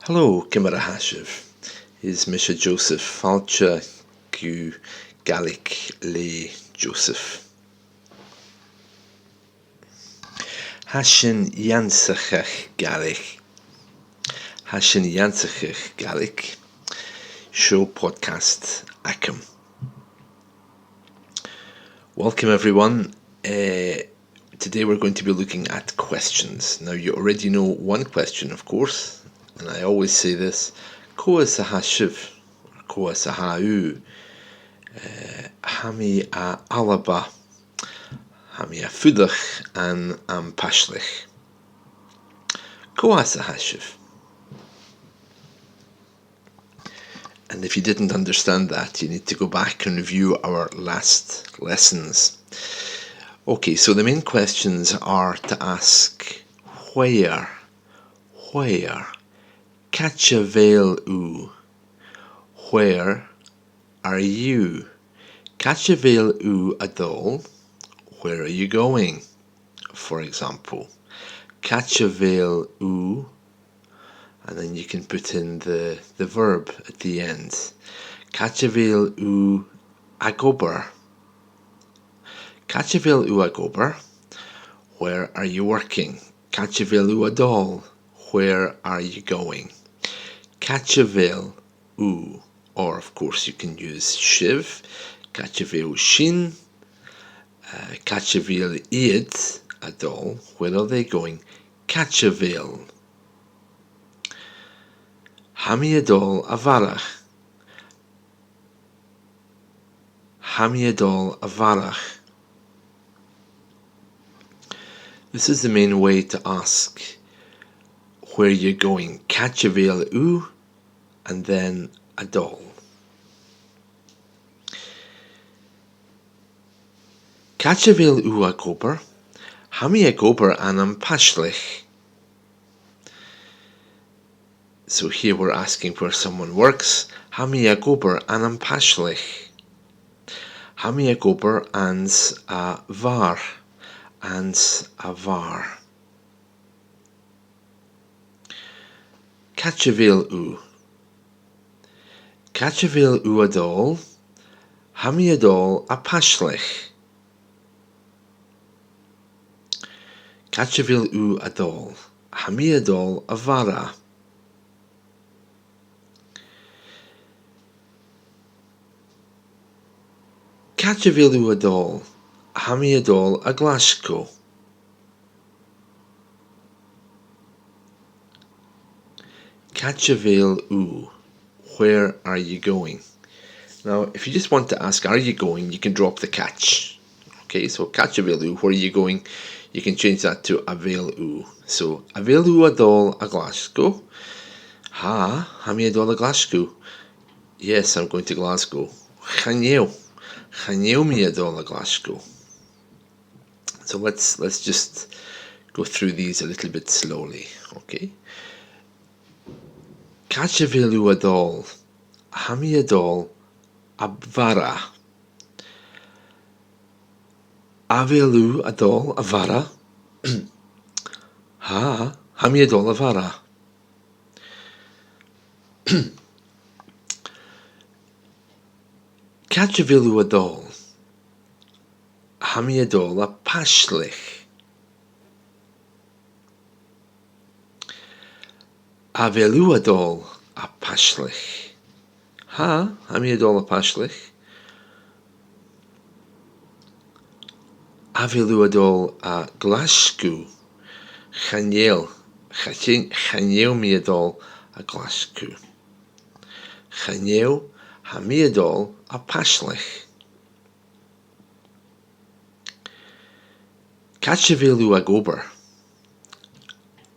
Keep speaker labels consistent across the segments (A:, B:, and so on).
A: Hello, Cymara Hashiv. Is Misha Joseph Falcha Q Gaelic le Joseph. Hashin Yansachach Gaelic. Hashin Yansachach Gaelic. Show podcast Akum. Welcome everyone. Today we're going to be looking at questions. Now you already know one question, of course, and I always say this: Koa sahashiv, or koa sahau, hami a alaba, hami a fudach, and am pashlich. Koa sahashiv. And if you didn't understand that, you need to go back and review our last lessons. Okay, so the main questions are to ask where, catcha bheil u, where are you? Catcha bheil u adol, where are you going? For example, catcha bheil u, and then you can put in the verb at the end. Catcha bheil u agobar. Catcha bheil u agobar, where are you working? Catcha bheil u adol, where are you going? Catcha bheil u, or of course you can use shiv. Catcha bheil shin, catcha bheil iad adol, where are they going? Catcha bheil. Hami adol avarach. Hami adol avarach. This is the main way to ask where you're going. Catcha bheil u, and then adol. Catcha bheil u agobar, hami agobar anam pashlich. So here we're asking where someone works. Hami agobar anam pashlich. Hami agobar ans a var. Ans a var. Catcha bheil u. Catcha bheil u adol, hami adol a pashlich. Catcha bheil u adol, hami adol a vara. Catcha bheil u adol, hami adol a Glasgow. Catcha bheil u, where are you going? Now, if you just want to ask, are you going, you can drop the catch. Okay, so catcha bheil u, where are you going? You can change that to a bheil u. So, a bheil u adol a Glasgow. Ha, hami adol a Glasgow. Yes, I'm going to Glasgow. Chaneu mi adol a Glasgow. So let's just go through these a little bit slowly, okay? Catcha bheil u adol, hami adol a vara. A bheil u adol a vara. Ha, hami adol a vara. Catcha bheil u adol, hami adol a pashlich. A bheil u adol a pashlich. Ha, hami adol a pashlich. A bheil u adol a Glasgow. Chaneu mi adol a Glasgow. Chaneu hami adol a pashlich. Catcha bheil u agobar,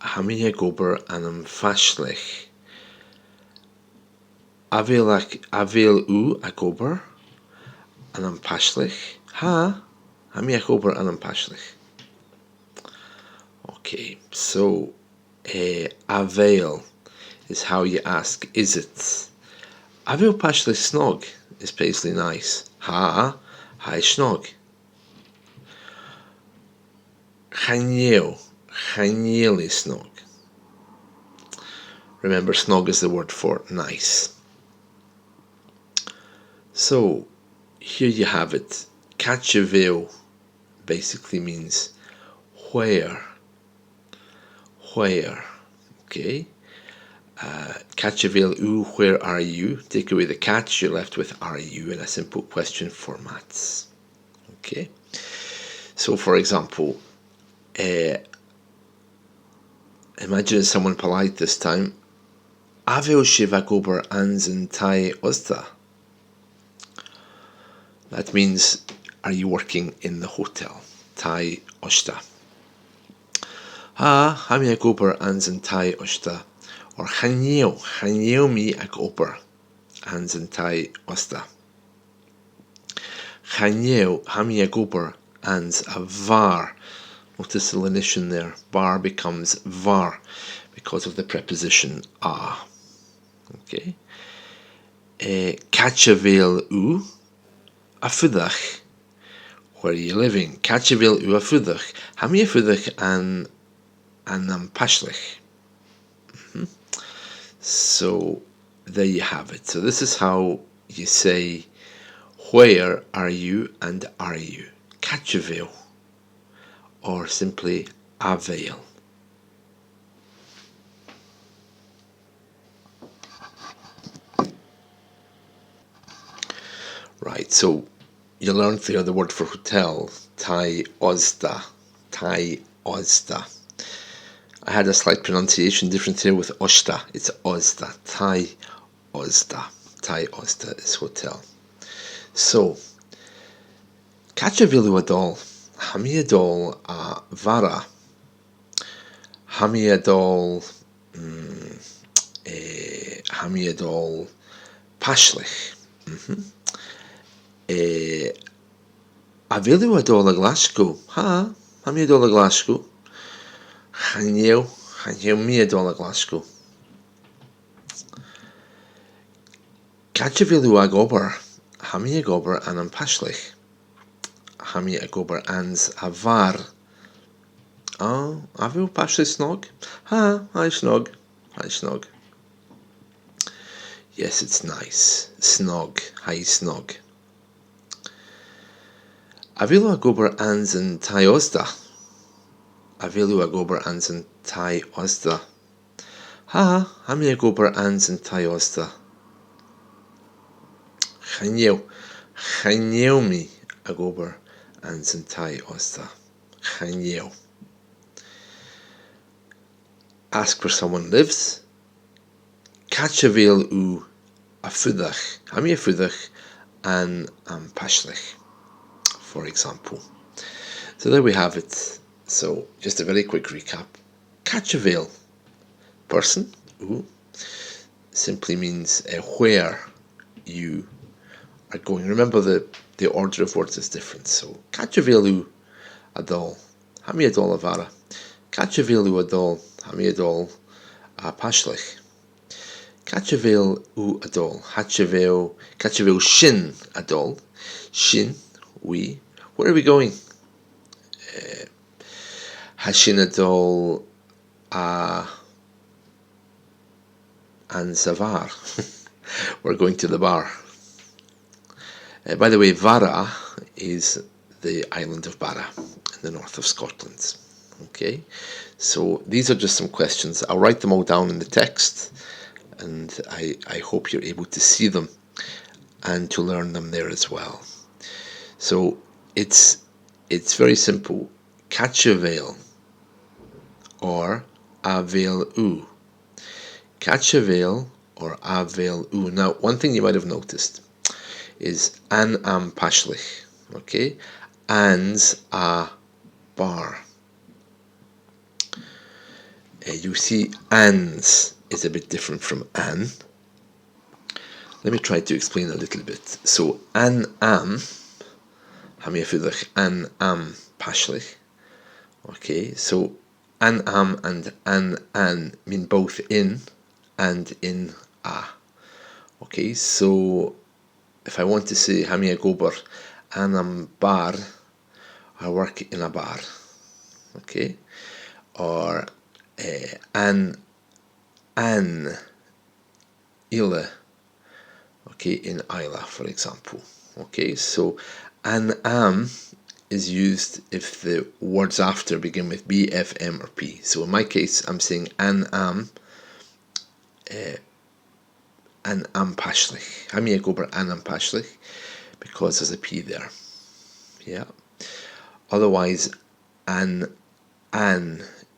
A: hami agobar anam pashlich. A bheil u agobar anam pashlich. Ha, hami agobar anam pashlich. Okay, so a bheil is how you ask, is it? A bheil pashlich snog is basically nice. Ha, hai snog. Chaneu is snog. Remember, snog is the word for nice. So, here you have it. Càit bheil basically means where. Okay? Càit bheil, where are you? Take away the catch, you're left with are you in a simple question formats. Okay? So, for example, imagine someone polite this time. A bheil sibh obair ansan tai osta. That means, are you working in the hotel? Tai osta. Ha mi ag obair ansan tai osta. Or chaneo mi ag obair ansan tai osta. Chaneo, ha mi ag obair ans a var. Notice the lenition there. Bar becomes var because of the preposition a. Okay. Càit bheil a fuireach. Where are you living? Càit bheil a fuireach. Ha mi a fuireach an pashlich. So there you have it. So this is how you say where are you and are you. Càit bheil, or simply a bheil. Right, so you learned there the word for hotel, tai osta. I had a slight pronunciation difference here with osta. It's osta. Tai osta is hotel. So, càit bheil adol. Ha mi adol a vara. Ha mi adol pashlich. A bheil adol a Glasgow. Ha mi adol a Glasgow. Chaneo mi adol a Glasgow. Càit bheil ag obair. Ha mi ag obair an pashlich. Ha mi ag obair ans a var. A bheil pashlich snog? Hi snog. Yes, it's nice. Snog. Hi snog. A bheil ag obair ans an tai osta. A bheil ag obair ans an tai osta. Ha mi ag obair ans an tai osta. Chaneo mi ag obair ans an tai osta. Chaneo. Ask where someone lives. Càit bheil a fuireach. Ha mi a fuireach an pashlich, for example. So there we have it. So just a very quick recap. Càit bheil, person, simply means where you are going. Remember the order of words is different. So càit bheil adol. Ha mi adol a vara. Càit bheil adol. Ha mi adol a pashlich. Càit bheil adol. Càit bheil sin adol. Sin, we. Where are we going? Ha sin adol an savar. We're going to the bar. By the way, Vara is the island of Barra in the north of Scotland. Okay, so these are just some questions. I'll write them all down in the text, and I hope you're able to see them and to learn them there as well. So it's very simple. Càit bheil or a bheil u. Càit bheil or a bheil u. Now, one thing you might have noticed is an pashlich. Okay, an's a bar. You see, an's is a bit different from an. Let me try to explain a little bit. So, an ha mi a fuireach an pashlich. Okay, so an and an mean both in and in a. Okay, so if I want to say ha mi ag obair an bar, I work in a bar. Okay, or an an Ile, okay, in Isla, for example. Okay, so an am is used if the words after begin with B, F, M, or P. So in my case, I'm saying an am pashlich. Ha mi gober an am pashlich, because there's a P there. Yeah. Otherwise, an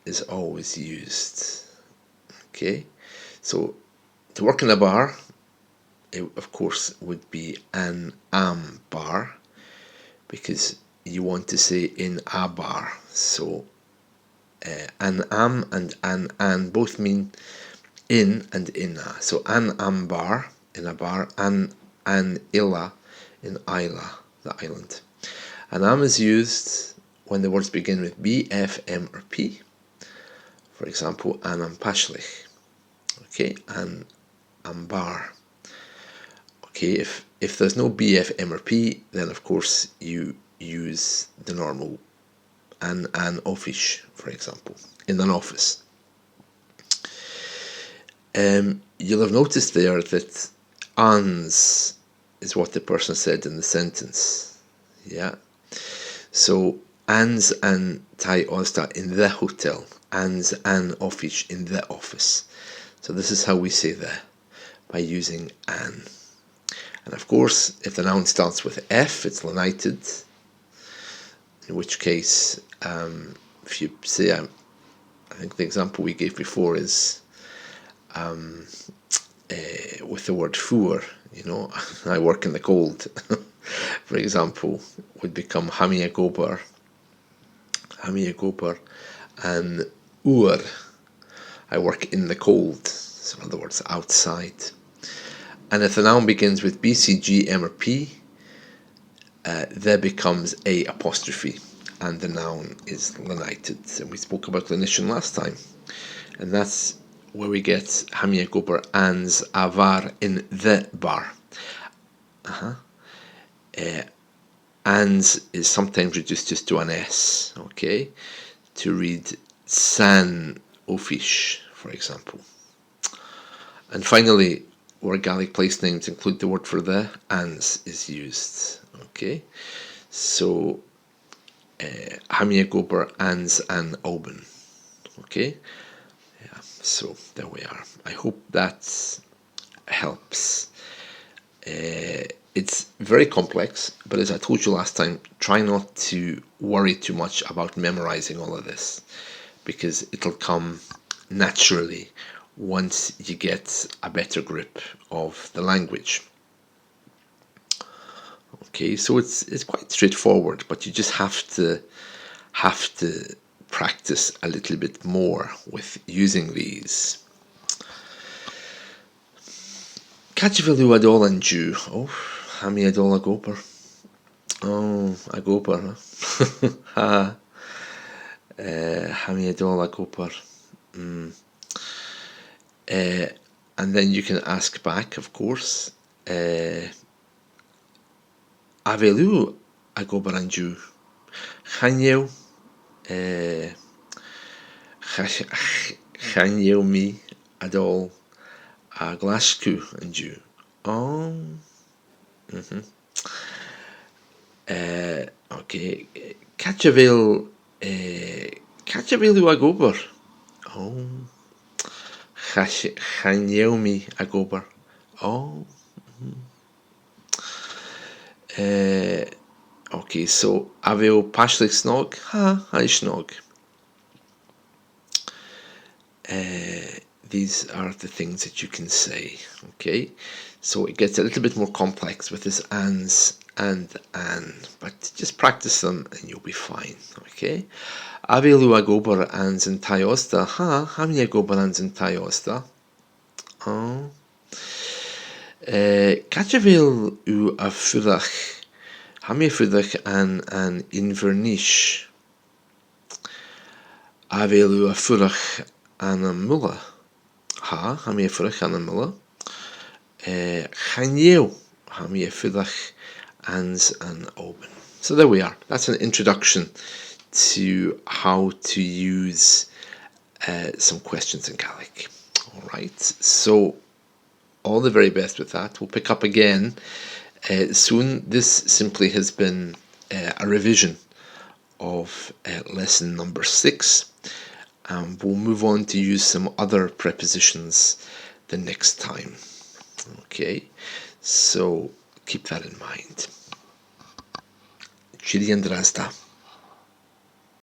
A: is always used. Okay, so to work in a bar, it of course would be an am bar, because you want to say in a bar. So an am and an both mean in and inna. So an am bar in a bar, an illa in Isla, the island. An am is used when the words begin with B, F, M, or P. For example, an am pashlich. Okay, an am bar. Okay, if there's no B, F, M, or P, then of course you use the normal an oifis, for example, in an office. You'll have noticed there that ans is what the person said in the sentence. Yeah. So ans an tai osta in the hotel, ans an office in the office. So this is how we say the, by using an. And of course, if the noun starts with F, it's lenited. In which case, if you say, I think the example we gave before is with the word fuer, I work in the cold, for example, would become hamia gober, and uer, I work in the cold, so in other words, outside. And if the noun begins with B, C, G, M, or P, there becomes a apostrophe, and the noun is lenited. And we spoke about lenition last time, and that's where we get hamia gober ans avar in the bar. Ans is sometimes reduced just to an S, okay, to read san oifis, for example. And finally, where Gaelic place names include the word for the, ans is used. Okay, so hamia gober ans an oben. Okay, yeah. So there we are. I hope that helps. It's very complex, but as I told you last time, try not to worry too much about memorizing all of this, because it'll come naturally once you get a better grip of the language. Okay, so it's quite straightforward, but you just have to practice a little bit more with using these. Càit bheil adol an Jew? Oh, ha mi adol a gober. Oh, a gober, huh? Ha mi adol a gober. And then you can ask back, of course, a bheilú a gober an Jew? Chaneu mi adol a Glasgow an Jew? Oh, okay. Càit bheil a gober? Oh, chaneu mi a gober. Oh. Okay, so a bheil pashlich snog? Ha snog. These are the things that you can say. Okay, so it gets a little bit more complex with this ans and an, but just practice them and you'll be fine. Okay, a bheil a gober ans an tai osta? Ha mi a gober ans an tai osta? Oh. Càit bheil a fuireach? Ha mi a fuireach an Inverness? A bheil a fuireach an Mulle? Ha mi a fuireach an Mulle? Chaneu ha mi a fuireach ans an oben. So there we are. That's an introduction to how to use some questions in Gaelic. Right, so all the very best with that. We'll pick up again soon. This simply has been a revision of lesson number 6. We'll move on to use some other prepositions the next time. Okay, so keep that in mind. Chili and Rasta.